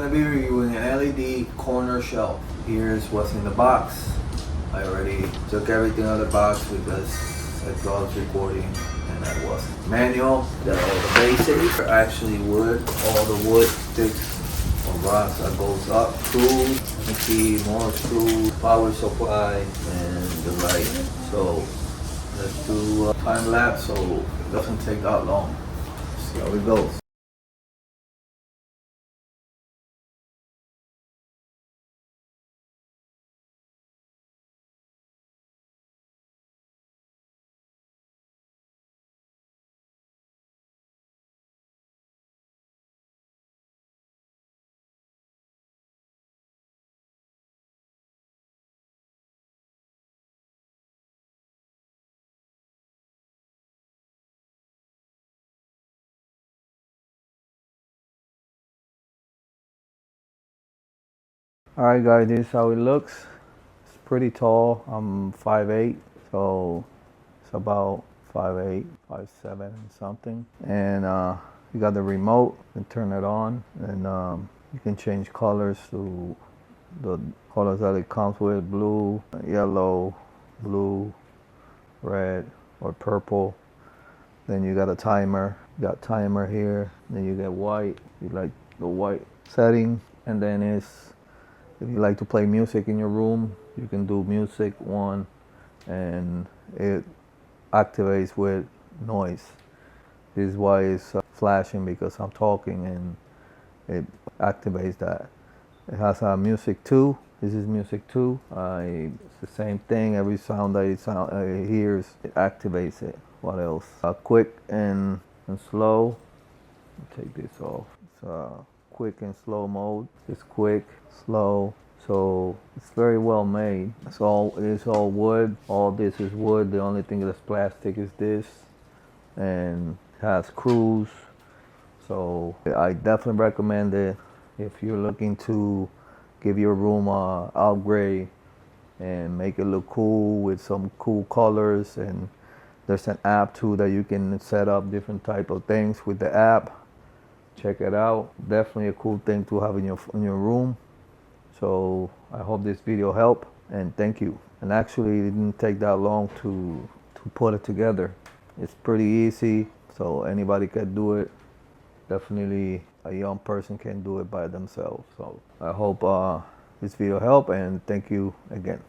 gonna be reviewing an LED corner shelf. Here's what's in the box. I already took everything out of the box because I thought I was recording and I wasn't. Manual, the basics are actually wood. All the wood sticks or rocks that goes up. Screws, you can see more screws, power supply, and the light. So let's do a time lapse so it doesn't take that long. See how it goes. Alright guys, this is how it looks. It's pretty tall. I'm 5'8", so it's about 5'8", 5'7", and something. And you got the remote, you can turn it on, and you can change colors to the colors that it comes with: blue, yellow, blue, red, or purple. Then you got a timer. You got timer here. Then you get white. You like the white setting, and then it's, if you like to play music in your room, you can do music one, and it activates with noise. This is why it's flashing, because I'm talking and it activates that. It has a music 2. This is music 2. It's the same thing. Every sound that it hears, it activates it. What else? Quick and slow. Take this off. It's quick and slow mode. It's quick, slow. So it's very well made. It's all wood. All this is wood. The only thing that's plastic is this, and it has screws. So I definitely recommend it if you're looking to give your room a upgrade and make it look cool with some cool colors. And there's an app too that you can set up different type of things with the app. Check it out. Definitely a cool thing to have in your room. So I hope this video helped, and thank you. And actually, it didn't take that long to put it together. It's pretty easy, so anybody can do it. Definitely a young person can do it by themselves. So I hope this video helped, and thank you again.